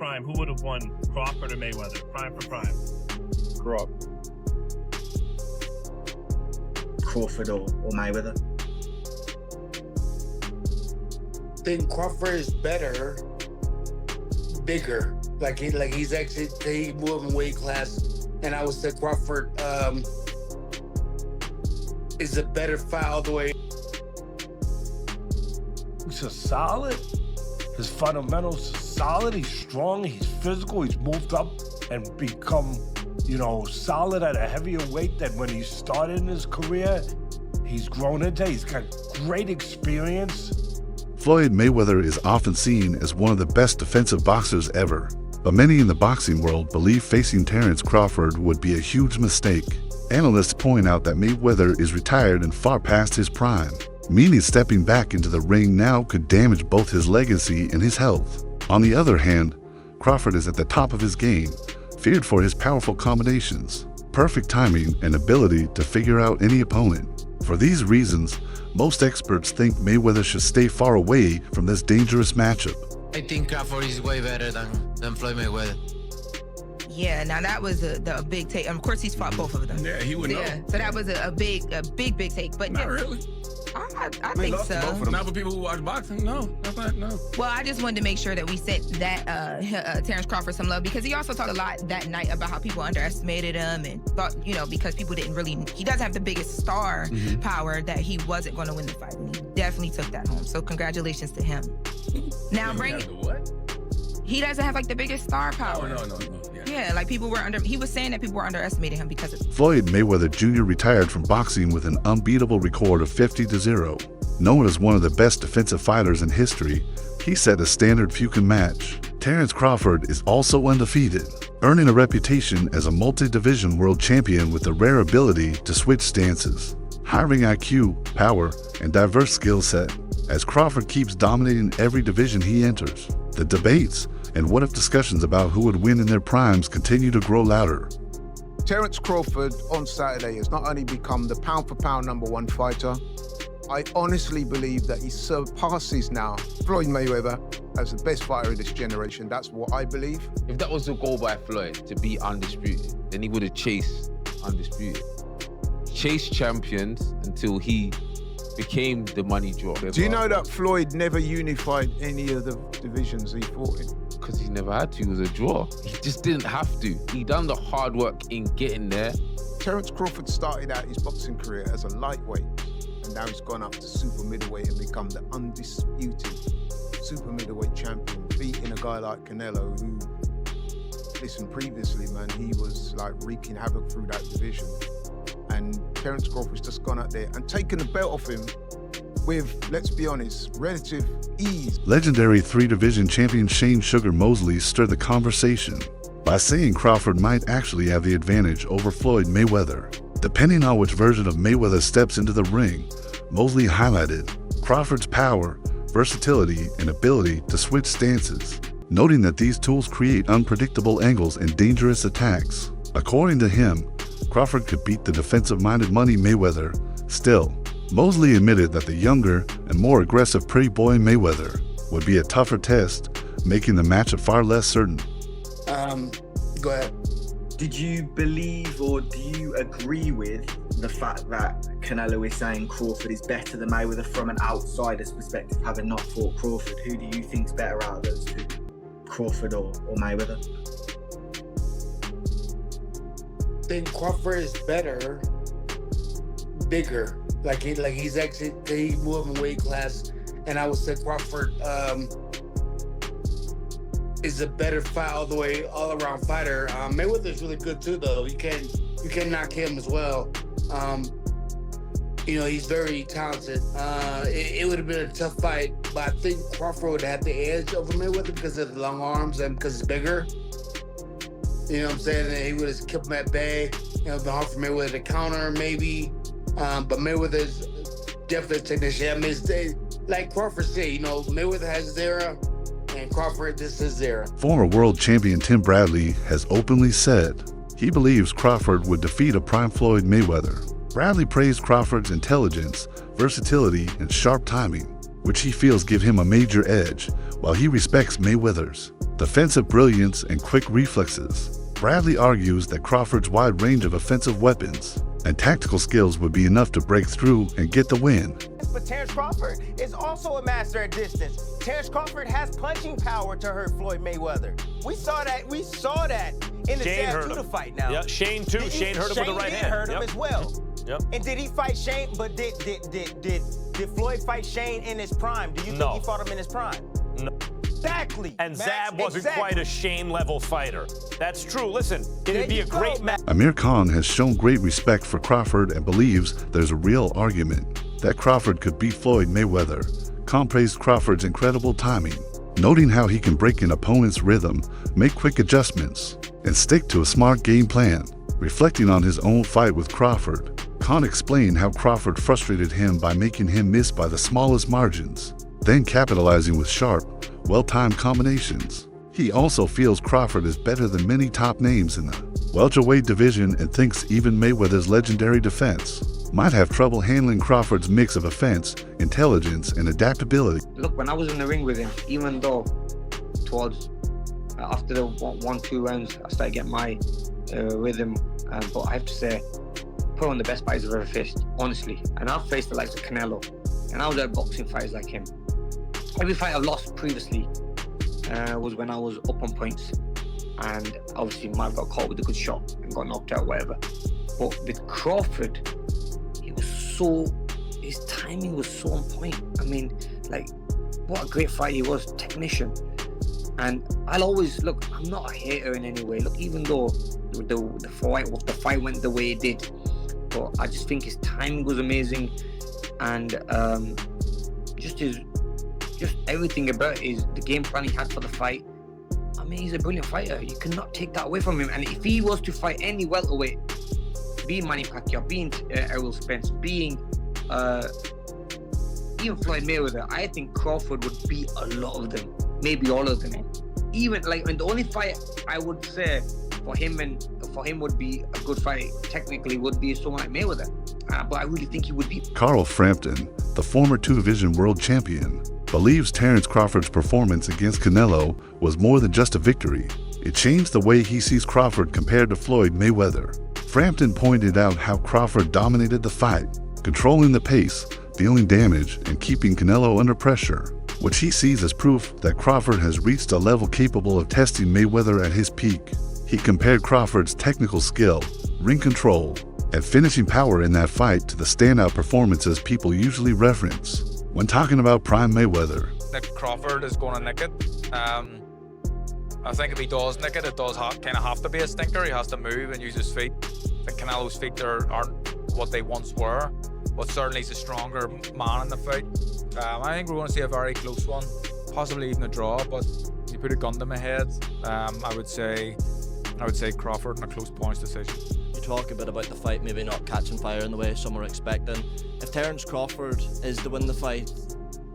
prime, who would have won, Crawford or Mayweather? Prime for prime. Crawford or Mayweather? I think Crawford is better, bigger. He's actually moving weight class, and I would say Crawford is a better fight all the way. He's just solid. His fundamentals are solid. He's strong. He's physical. He's moved up and become, solid at a heavier weight than when he started in his career. He's grown into. He's got great experience. Floyd Mayweather is often seen as one of the best defensive boxers ever, but many in the boxing world believe facing Terence Crawford would be a huge mistake. Analysts point out that Mayweather is retired and far past his prime, meaning stepping back into the ring now could damage both his legacy and his health. On the other hand, Crawford is at the top of his game, feared for his powerful combinations, perfect timing, and ability to figure out any opponent. For these reasons, most experts think Mayweather should stay far away from this dangerous matchup. I think Crawford is way better than Floyd Mayweather. Yeah, now that was a big take. Of course, he's fought both of them. Yeah, he would know. So that was a big take. But Not really. I think so. Not for people who watch boxing. No, that's not. No. Well, I just wanted to make sure that we sent that Terence Crawford some love, because he also talked a lot that night about how people underestimated him and thought, because people didn't really. He doesn't have the biggest star power, that he wasn't going to win the fight, and he definitely took that home. So congratulations to him. Now What? He doesn't have the biggest star power. Oh, no. Yeah, people were he was saying that people were underestimating him because of Floyd Mayweather Jr. retired from boxing with an unbeatable record of 50-0. Known as one of the best defensive fighters in history, he set a standard few can match. Terence Crawford is also undefeated, earning a reputation as a multi-division world champion with the rare ability to switch stances. Hiring IQ, power, and diverse skill set, as Crawford keeps dominating every division he enters. The debates and what-if discussions about who would win in their primes continue to grow louder. Terence Crawford on Saturday has not only become the pound-for-pound #1 fighter, I honestly believe that he surpasses now Floyd Mayweather as the best fighter of this generation. That's what I believe. If that was the goal by Floyd, to be undisputed, then he would have chased undisputed. Chased champions until he became the money draw. Do you know that Floyd never unified any of the divisions he fought in? Because he never had to, it was a draw. He just didn't have to. He done the hard work in getting there. Terence Crawford started out his boxing career as a lightweight, and now he's gone up to super middleweight and become the undisputed super middleweight champion, beating a guy like Canelo, who, listen, previously, man, he was wreaking havoc through that division. And Terence Crawford's just gone out there and taken the belt off him with, let's be honest, relative ease. Legendary three-division champion Shane Sugar Mosley stirred the conversation by saying Crawford might actually have the advantage over Floyd Mayweather. Depending on which version of Mayweather steps into the ring, Mosley highlighted Crawford's power, versatility, and ability to switch stances, noting that these tools create unpredictable angles and dangerous attacks. According to him, Crawford could beat the defensive-minded money Mayweather. Still, Mosley admitted that the younger and more aggressive pretty boy Mayweather would be a tougher test, making the matchup far less certain. Go ahead. Did you believe or do you agree with the fact that Canelo is saying Crawford is better than Mayweather from an outsider's perspective, having not fought Crawford? Who do you think's better out of those two, Crawford or Mayweather? I think Crawford is better, bigger. He's actually moving weight class, and I would say Crawford is a better fight all around fighter. Mayweather's really good too, though. You can knock him as well. He's very talented. It would have been a tough fight, but I think Crawford would have the edge over Mayweather because of the long arms and because it's bigger. You know what I'm saying? And he would have kept him at bay. It would have been hard for Mayweather to counter, maybe. But Mayweather's definitely a technician. I mean, it's like Crawford said, Mayweather has his era, and Crawford, this is his era. Former world champion Tim Bradley has openly said he believes Crawford would defeat a prime Floyd Mayweather. Bradley praised Crawford's intelligence, versatility, and sharp timing, which he feels give him a major edge, while he respects Mayweather's. defensive brilliance, and quick reflexes. Bradley argues that Crawford's wide range of offensive weapons and tactical skills would be enough to break through and get the win. But Terence Crawford is also a master at distance. Terence Crawford has punching power to hurt Floyd Mayweather. We saw that in the Judah fight now. Yeah, Shane too. Shane hurt him with the right hand. Hurt him as well. Yep. And did he fight Shane? But did Floyd fight Shane in his prime? Do you think he fought him in his prime? No. Exactly. And Zab wasn't quite a Shane-level fighter. That's true. Listen, it'd be a great match. Amir Khan has shown great respect for Crawford and believes there's a real argument that Crawford could beat Floyd Mayweather. Khan praised Crawford's incredible timing, noting how he can break an opponent's rhythm, make quick adjustments, and stick to a smart game plan. Reflecting on his own fight with Crawford, Khan explained how Crawford frustrated him by making him miss by the smallest margins, then capitalizing with sharp, well-timed combinations. He also feels Crawford is better than many top names in the welterweight division and thinks even Mayweather's legendary defense might have trouble handling Crawford's mix of offense, intelligence, and adaptability. Look, when I was in the ring with him, even though towards after the 1-2 rounds, I started getting my rhythm, but I have to say, put on the best fights I've ever faced, honestly. And I've faced the likes of Canelo, and I was at boxing fights like him. Every fight I've lost previously was when I was up on points, and obviously Mark got caught with a good shot and got knocked out or whatever. But with Crawford, his timing was so on point. I mean, like, what a great fight he was, technician. And I'll always, look, I'm not a hater in any way. Look, even though the fight went the way it did, but I just think his timing was amazing, and just everything about the game plan he had for the fight. I mean, he's a brilliant fighter. You cannot take that away from him. And if he was to fight any welterweight, being Manny Pacquiao, being Errol Spence, being even Floyd Mayweather, I think Crawford would beat a lot of them, maybe all of them. Even like, and the only fight I would say for him would be a good fight technically would be someone like Mayweather. But I really think he would beat Carl Frampton, the former two-division world champion, believes Terence Crawford's performance against Canelo was more than just a victory. It changed the way he sees Crawford compared to Floyd Mayweather. Frampton pointed out how Crawford dominated the fight, controlling the pace, dealing damage, and keeping Canelo under pressure, which he sees as proof that Crawford has reached a level capable of testing Mayweather at his peak. He compared Crawford's technical skill, ring control, and finishing power in that fight to the standout performances people usually reference when talking about prime Mayweather. Nick Crawford is going to nick it. I think if he does nick it, it does kind of have to be a stinker. He has to move and use his feet. I think Canelo's feet aren't what they once were, but certainly he's a stronger man in the fight. I think we're going to see a very close one, possibly even a draw, but you put a gun to my head, I would say Crawford in a close points decision. You talk a bit about the fight maybe not catching fire in the way some are expecting. If Terence Crawford is to win the fight,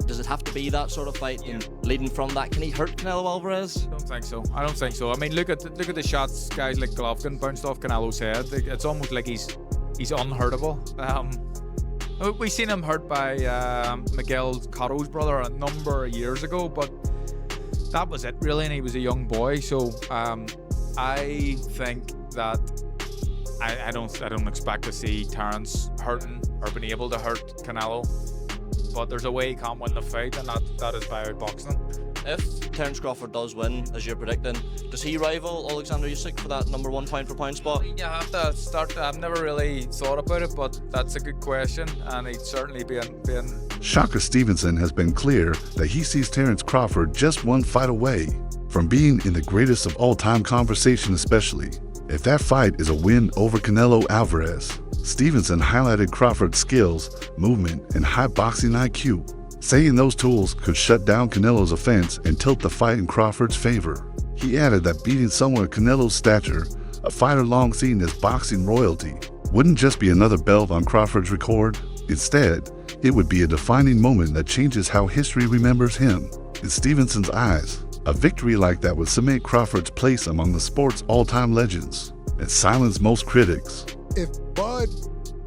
does it have to be that sort of fight? And leading from that, can he hurt Canelo Alvarez? I don't think so. I mean, look at the shots guys like Golovkin bounced off Canelo's head. It's almost like he's unhurtable. We've seen him hurt by Miguel Cotto's brother a number of years ago, but that was it really, and he was a young boy. So I think that I don't expect to see Terence hurting or being able to hurt Canelo, but there's a way he can't win the fight, and that is by outboxing. If Terence Crawford does win, as you're predicting, does he rival Alexander Usyk for that number 1 pound for pound spot? You have to start. I've never really thought about it, but that's a good question, and he'd certainly be in. Shaka Stevenson has been clear that he sees Terence Crawford just one fight away from being in the greatest of all-time conversation, especially if that fight is a win over Canelo Alvarez. Stevenson highlighted Crawford's skills, movement, and high boxing IQ, saying those tools could shut down Canelo's offense and tilt the fight in Crawford's favor. He added that beating someone of Canelo's stature, a fighter long seen as boxing royalty, wouldn't just be another belt on Crawford's record. Instead, it would be a defining moment that changes how history remembers him. In Stevenson's eyes, a victory like that would cement Crawford's place among the sport's all-time legends and silence most critics. If Bud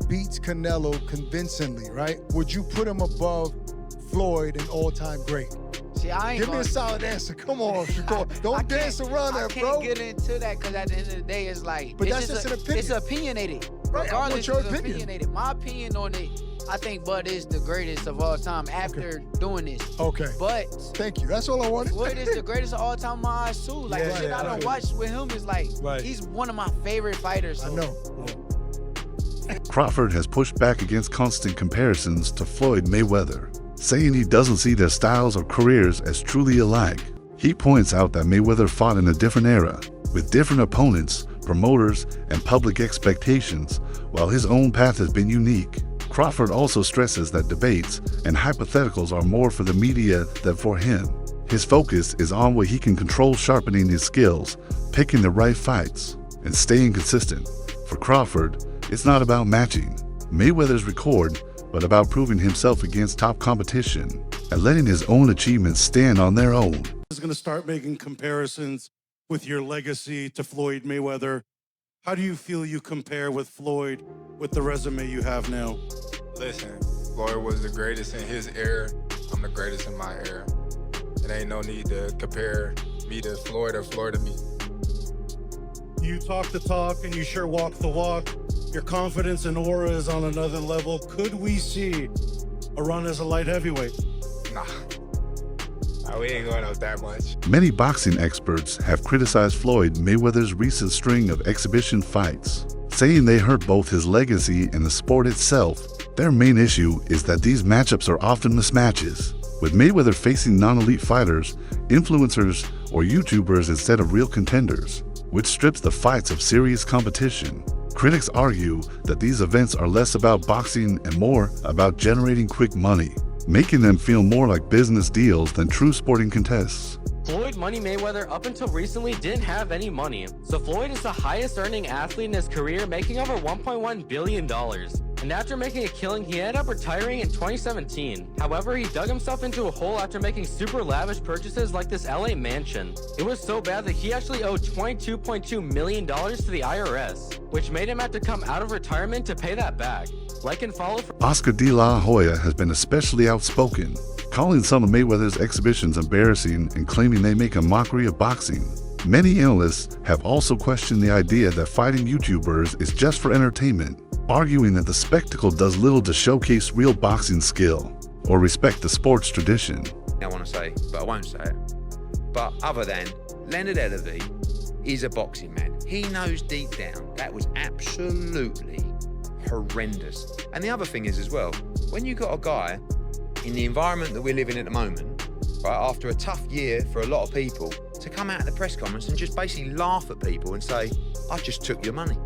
beats Canelo convincingly, right, would you put him above Floyd, an all-time great? See, I ain't Give me a solid answer. Come on, Shakur. Don't dance around that, bro. I can't get into that because at the end of the day, it's like. But it's that's just an opinion. It's opinionated. Right, I want Regardless, your it's opinion. opinionated. My opinion on it, I think Bud is the greatest of all time after doing this. Okay. But thank you. That's all I wanted. Floyd is the greatest of all time in my eyes too. Like Yeah, the shit yeah, I don't right. watch with him is like Right. he's one of my favorite fighters. So. I know. Crawford has pushed back against constant comparisons to Floyd Mayweather, saying he doesn't see their styles or careers as truly alike. He points out that Mayweather fought in a different era, with different opponents, promoters, and public expectations, while his own path has been unique. Crawford also stresses that debates and hypotheticals are more for the media than for him. His focus is on what he can control, sharpening his skills, picking the right fights, and staying consistent. For Crawford, it's not about matching Mayweather's record, but about proving himself against top competition and letting his own achievements stand on their own. Is going to start making comparisons with your legacy to Floyd Mayweather. How do you feel you compare with Floyd with the resume you have now? Listen, Floyd was the greatest in his era. I'm the greatest in my era. It ain't no need to compare me to Floyd or Floyd to me. You talk the talk and you sure walk the walk. Your confidence and aura is on another level. Could we see a run as a light heavyweight? Nah. We ain't going up that much. Many boxing experts have criticized Floyd Mayweather's recent string of exhibition fights, saying they hurt both his legacy and the sport itself. Their main issue is that these matchups are often mismatches, with Mayweather facing non-elite fighters, influencers, or YouTubers instead of real contenders, which strips the fights of serious competition. Critics argue that these events are less about boxing and more about generating quick money, making them feel more like business deals than true sporting contests. Floyd Money Mayweather up until recently didn't have any money, so Floyd is the highest earning athlete in his career, making over $1.1 billion. And after making a killing, he ended up retiring in 2017. However, he dug himself into a hole after making super lavish purchases like this LA mansion. It was so bad that he actually owed $22.2 million to the IRS, which made him have to come out of retirement to pay that back. Like and follow for Oscar De La Hoya has been especially outspoken, calling some of Mayweather's exhibitions embarrassing and claiming they make a mockery of boxing. Many analysts have also questioned the idea that fighting YouTubers is just for entertainment, arguing that the spectacle does little to showcase real boxing skill or respect the sport's tradition. I want to say, but I won't say it. But other than Leonard Ellerby is a boxing man. He knows deep down that was absolutely horrendous. And the other thing is as well, when you got a guy in the environment that we're living in at the moment, right, after a tough year for a lot of people, to come out at the press conference and just basically laugh at people and say, I just took your money.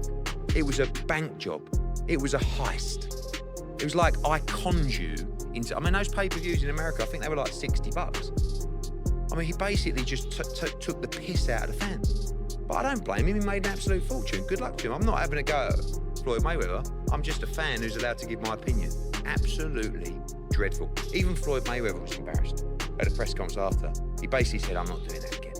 It was a bank job. It was a heist. It was like I conned you into, I mean, those pay-per-views in America, I think they were like $60. I mean, he basically just took the piss out of the fans. But I don't blame him, he made an absolute fortune. Good luck to him. I'm not having a go at Floyd Mayweather. I'm just a fan who's allowed to give my opinion. Absolutely dreadful. Even Floyd Mayweather was embarrassed at the press conference after. He basically said, I'm not doing that again.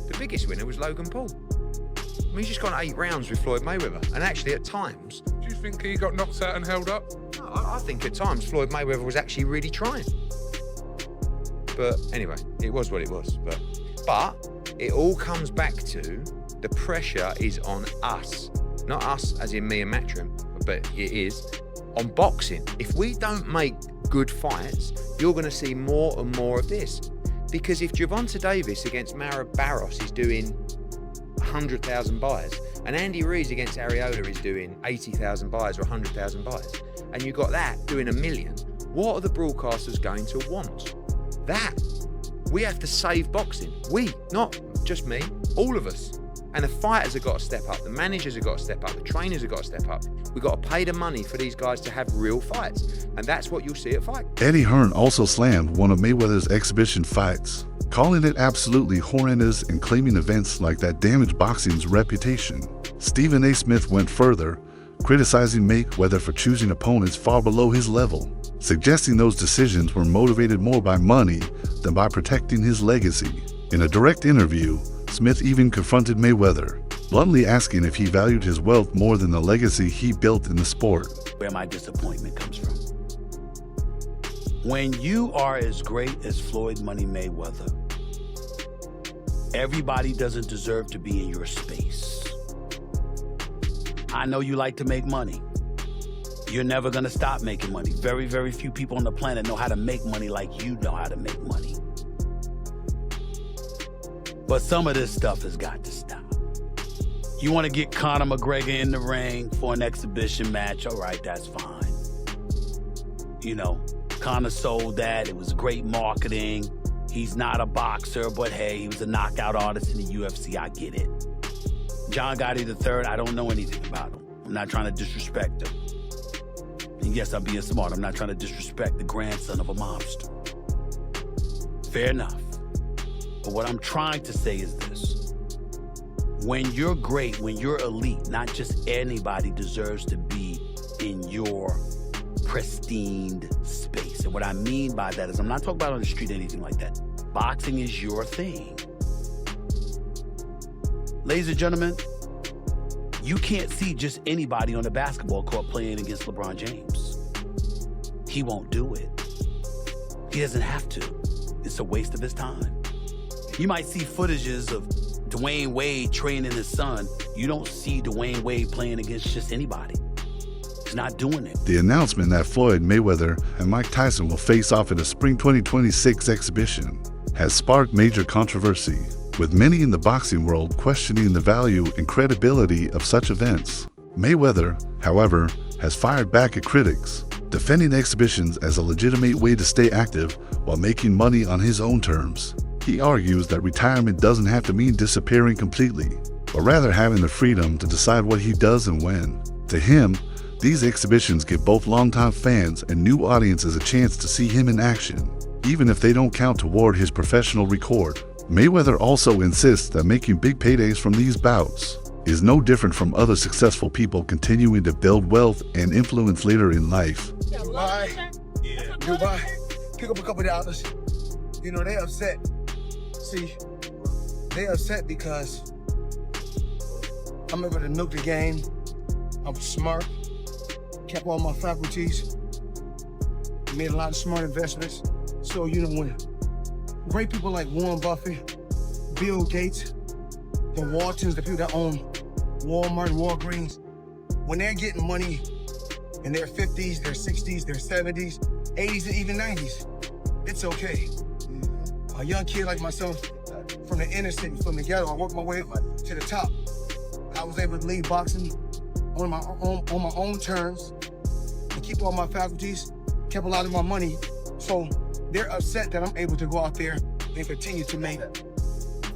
The biggest winner was Logan Paul. I mean, he's just gone 8 rounds with Floyd Mayweather. And actually, at times... Do you think he got knocked out and held up? No, I think at times Floyd Mayweather was actually really trying. But anyway, it was what it was. But it all comes back to the pressure is on us. Not us as in me and Matchroom, but it is on boxing. If we don't make good fights, you're going to see more and more of this. Because if Gervonta Davis against Mara Barros is doing 100,000 buys, and Andy Ruiz against Arreola is doing 80,000 buys or 100,000 buys, and you got that doing 1 million, what are the broadcasters going to want? That. We have to save boxing. We, not just me, all of us. And the fighters have got to step up, the managers have got to step up, the trainers have got to step up. We've got to pay the money for these guys to have real fights. And that's what you'll see at fight. Eddie Hearn also slammed one of Mayweather's exhibition fights, calling it absolutely horrendous and claiming events like that damaged boxing's reputation. Stephen A. Smith went further, criticizing Mayweather for choosing opponents far below his level, suggesting those decisions were motivated more by money than by protecting his legacy. In a direct interview, Smith even confronted Mayweather, bluntly asking if he valued his wealth more than the legacy he built in the sport. Where my disappointment comes from. When you are as great as Floyd Money Mayweather, everybody doesn't deserve to be in your space. I know you like to make money. You're never gonna stop making money. Very, very few people on the planet know how to make money like you know how to make money. But some of this stuff has got to stop. You wanna get Conor McGregor in the ring for an exhibition match, all right, that's fine. You know, Conor sold that, it was great marketing. He's not a boxer, but hey, he was a knockout artist in the UFC, I get it. John Gotti III, I don't know anything about him. I'm not trying to disrespect him. And yes, I'm being smart, I'm not trying to disrespect the grandson of a mobster. Fair enough. But what I'm trying to say is this. When you're great, when you're elite, not just anybody deserves to be in your pristine space. And what I mean by that is I'm not talking about on the street or anything like that. Boxing is your thing. Ladies and gentlemen, you can't see just anybody on the basketball court playing against LeBron James. He won't do it. He doesn't have to. It's a waste of his time. You might see footages of Dwayne Wade training his son. You don't see Dwayne Wade playing against just anybody. He's not doing it. The announcement that Floyd Mayweather and Mike Tyson will face off in a spring 2026 exhibition has sparked major controversy, with many in the boxing world questioning the value and credibility of such events. Mayweather, however, has fired back at critics, defending exhibitions as a legitimate way to stay active while making money on his own terms. He argues that retirement doesn't have to mean disappearing completely, but rather having the freedom to decide what he does and when. To him, these exhibitions give both longtime fans and new audiences a chance to see him in action, even if they don't count toward his professional record. Mayweather also insists that making big paydays from these bouts is no different from other successful people continuing to build wealth and influence later in life. Dubai, pick up a couple of dollars. You know, they upset. See, they upset because I'm able to milk the game. I'm smart, kept all my faculties, made a lot of smart investments. So, you know, when great people like Warren Buffett, Bill Gates, the Waltons, the people that own Walmart and Walgreens, when they're getting money in their 50s, their 60s, their 70s, 80s, and even 90s, it's okay. A young kid like myself, from the inner city, from the ghetto, I worked my way to the top. I was able to leave boxing on my own terms and keep all my faculties, kept a lot of my money. So they're upset that I'm able to go out there and continue to make it.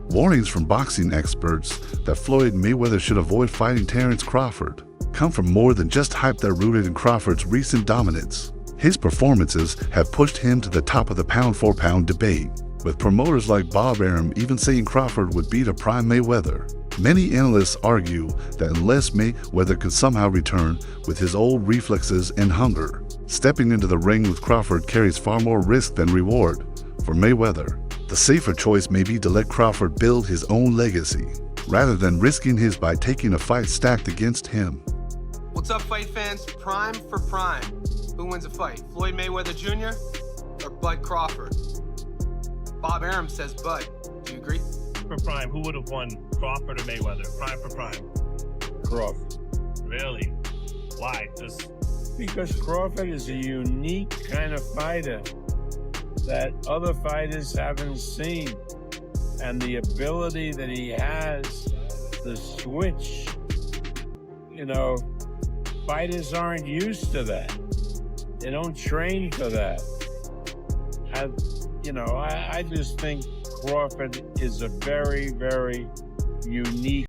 Warnings from boxing experts that Floyd Mayweather should avoid fighting Terence Crawford come from more than just hype that rooted in Crawford's recent dominance. His performances have pushed him to the top of the pound-for-pound debate, with promoters like Bob Arum even saying Crawford would beat a prime Mayweather. Many analysts argue that unless Mayweather could somehow return with his old reflexes and hunger, stepping into the ring with Crawford carries far more risk than reward. For Mayweather, the safer choice may be to let Crawford build his own legacy, rather than risking his by taking a fight stacked against him. What's up, fight fans? Prime for prime. Who wins a fight, Floyd Mayweather Jr. or Bud Crawford? Bob Arum says Bud. Do you agree? For prime, who would have won, Crawford or Mayweather? Prime for prime. Crawford. Really? Why? Just Because Crawford is a unique kind of fighter that other fighters haven't seen. And the ability that he has, the switch, you know, fighters aren't used to that. They don't train for that. I just think Crawford is a very, very unique